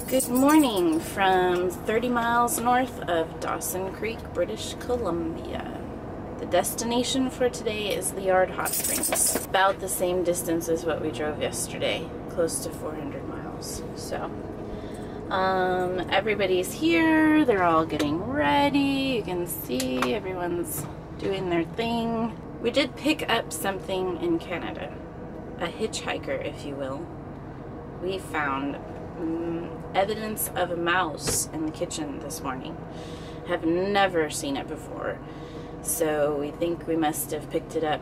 Good morning from 30 miles north of Dawson Creek, British Columbia. The destination for today is Liard Hot Springs. About the same distance as what we drove yesterday, close to 400 miles. So, everybody's here. They're all getting ready. You can see everyone's doing their thing. We did pick up something in Canada, a hitchhiker, if you will. We found evidence of a mouse in the kitchen this morning. Have never seen it before, so we think we must have picked it up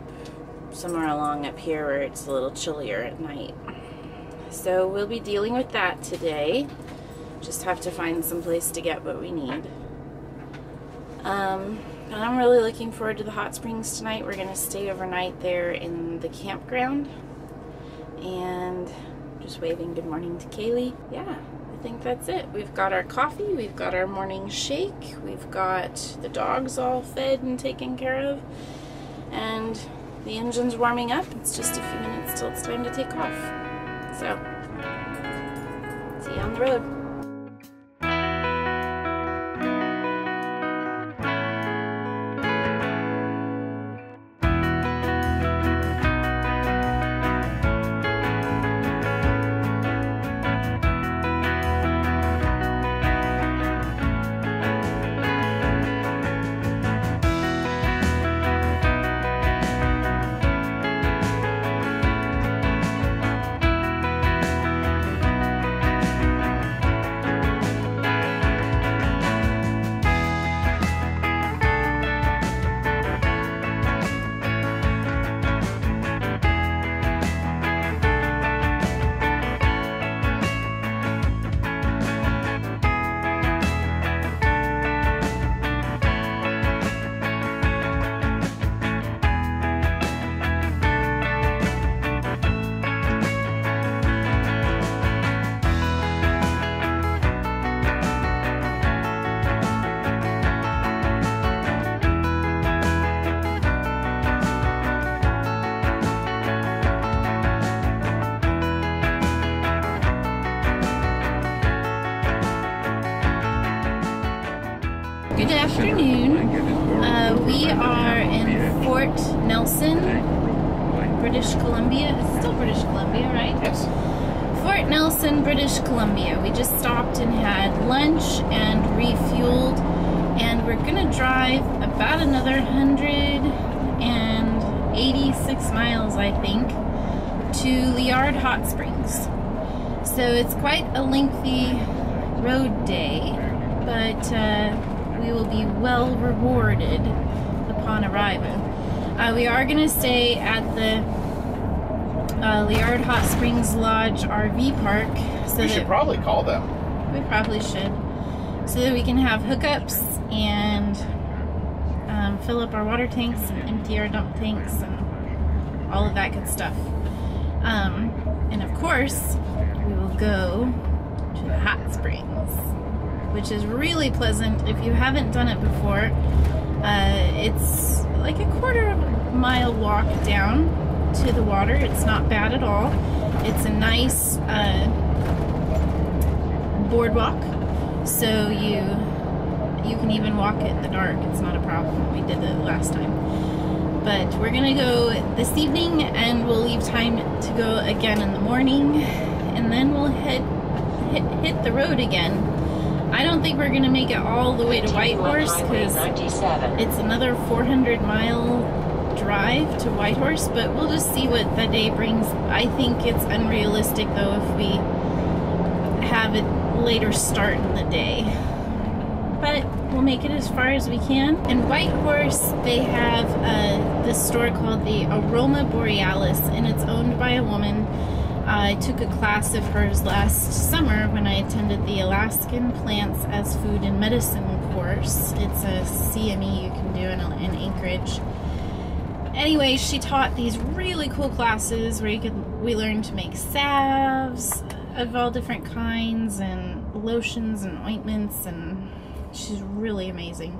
somewhere along up here where it's a little chillier at night. So we'll be dealing with that today. Just have to find some place to get what we need. And I'm really looking forward to the hot springs tonight. We're gonna stay overnight there in the campground, and just waving good morning to Kaylee. Yeah, I think that's it. We've got our coffee, we've got our morning shake, we've got the dogs all fed and taken care of, and the engine's warming up. It's just a few minutes till it's time to take off. So, see you on the road. Good afternoon. We are in Fort Nelson, British Columbia. It's still British Columbia, right? Yes. Fort Nelson, British Columbia. We just stopped and had lunch and refueled, and we're gonna drive about another 186 miles, I think, to Liard Hot Springs. So it's quite a lengthy road day, but we will be well rewarded upon arrival. We are going to stay at the Liard Hot Springs Lodge RV park. So we should probably call them. We probably should. So that we can have hookups and fill up our water tanks and empty our dump tanks and all of that good stuff. And of course, we will go to the hot springs, which is really pleasant. If you haven't done it before, it's like a quarter-mile walk down to the water. It's not bad at all. It's a nice boardwalk, so you can even walk it in the dark. It's not a problem. We did it last time. But we're gonna go this evening, and we'll leave time to go again in the morning, and then we'll hit the road again. I don't think we're going to make it all the way to Whitehorse because it's another 400-mile drive to Whitehorse, but we'll just see what the day brings. I think it's unrealistic, though, if we have it later start in the day. But we'll make it as far as we can. In Whitehorse, they have this store called the Aroma Borealis, and it's owned by a woman. I took a class of hers last summer when I attended the Alaskan Plants as Food and Medicine course. It's a CME you can do in Anchorage. Anyway, she taught these really cool classes where we learned to make salves of all different kinds and lotions and ointments, and she's really amazing.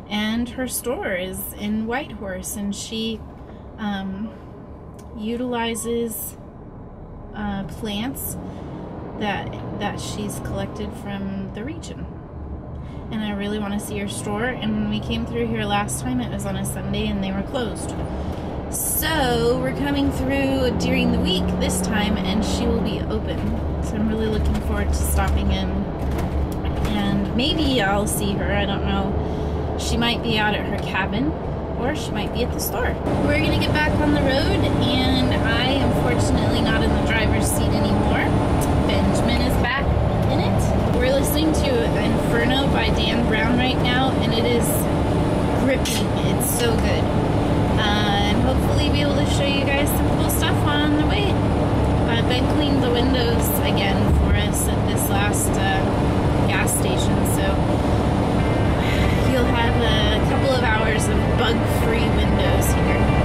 And her store is in Whitehorse, and she utilizes plants that she's collected from the region. And I really want to see her store. And when we came through here last time, it was on a Sunday and they were closed. So we're coming through during the week this time and she will be open. So I'm really looking forward to stopping in. And maybe I'll see her, I don't know. She might be out at her cabin or she might be at the store. We're gonna get back on the road and I am fortunately not in the driver's seat anymore. Benjamin is back in it. We're listening to Inferno by Dan Brown right now and it is gripping. It's so good. And hopefully be able to show you guys some cool stuff on the way. Ben cleaned the windows again for us at this last gas station, so you'll have a couple of hours of bug-free windows here.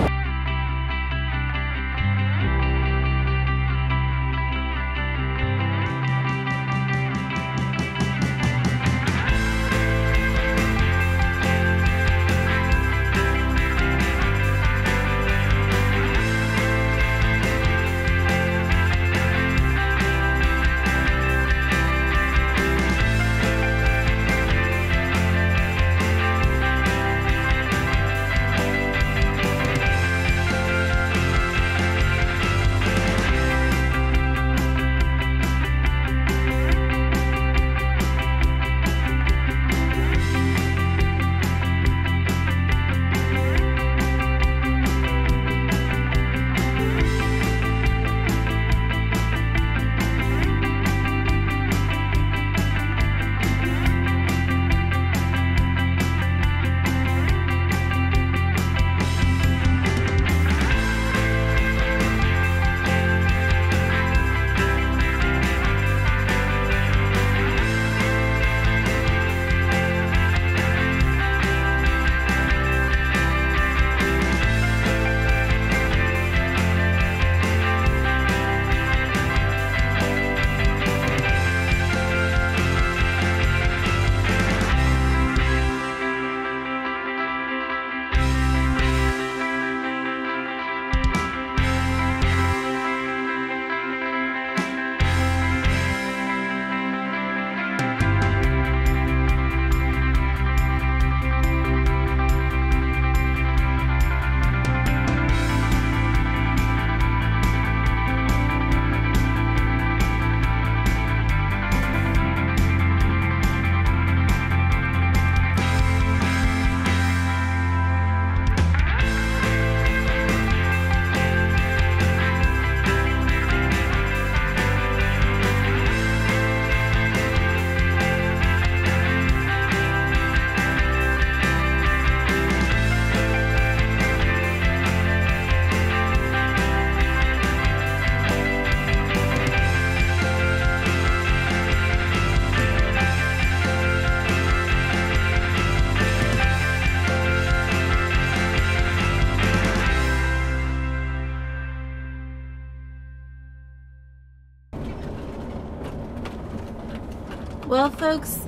Well, folks,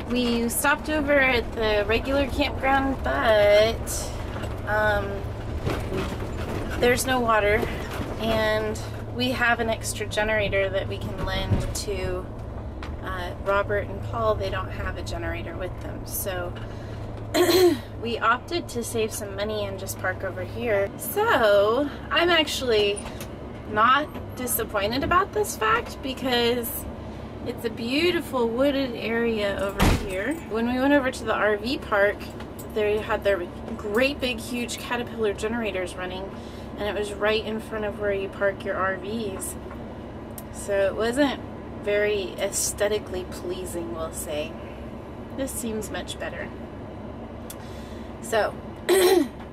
we stopped over at the regular campground, but there's no water, and we have an extra generator that we can lend to Robert and Paul. They don't have a generator with them, so we opted to save some money and just park over here. So I'm actually not disappointed about this fact because it's a beautiful wooded area over here. When we went over to the RV park, they had their great big huge Caterpillar generators running, and it was right in front of where you park your RVs. So it wasn't very aesthetically pleasing, we'll say. This seems much better. So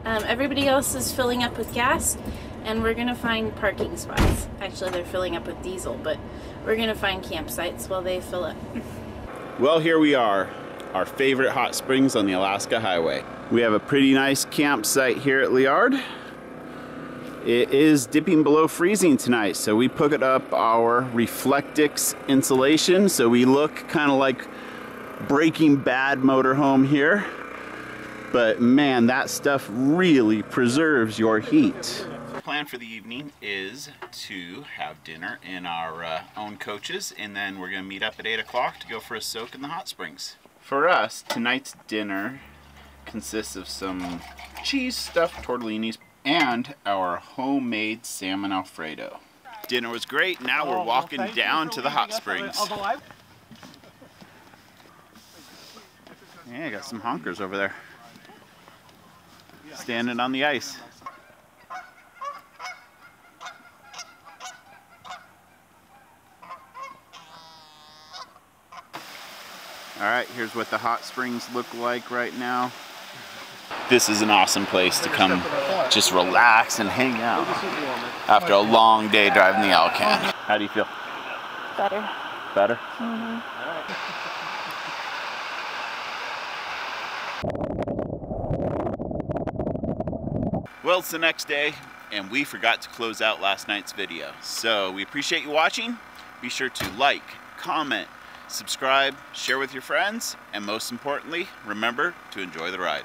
everybody else is filling up with gas, and we're gonna find parking spots. Actually, they're filling up with diesel, but we're gonna find campsites while they fill up. Well, here we are, our favorite hot springs on the Alaska Highway. We have a pretty nice campsite here at Liard. It is dipping below freezing tonight, so we put up our Reflectix insulation, so we look kind of like Breaking Bad motorhome here. But man, that stuff really preserves your heat. plan for the evening is to have dinner in our own coaches, and then we're going to meet up at 8 o'clock to go for a soak in the hot springs. For us, tonight's dinner consists of some cheese stuffed tortellinis and our homemade salmon Alfredo. Dinner was great. Now we're walking down to the hot springs. Yeah, I got some honkers over there standing on the ice. Alright, here's what the hot springs look like right now. This is an awesome place to come just relax and hang out after a long day driving the Alcan. How do you feel? Better. Better? Mm-hmm. Well, it's the next day, and we forgot to close out last night's video. So we appreciate you watching. Be sure to like, comment, subscribe, share with your friends, and most importantly, remember to enjoy the ride.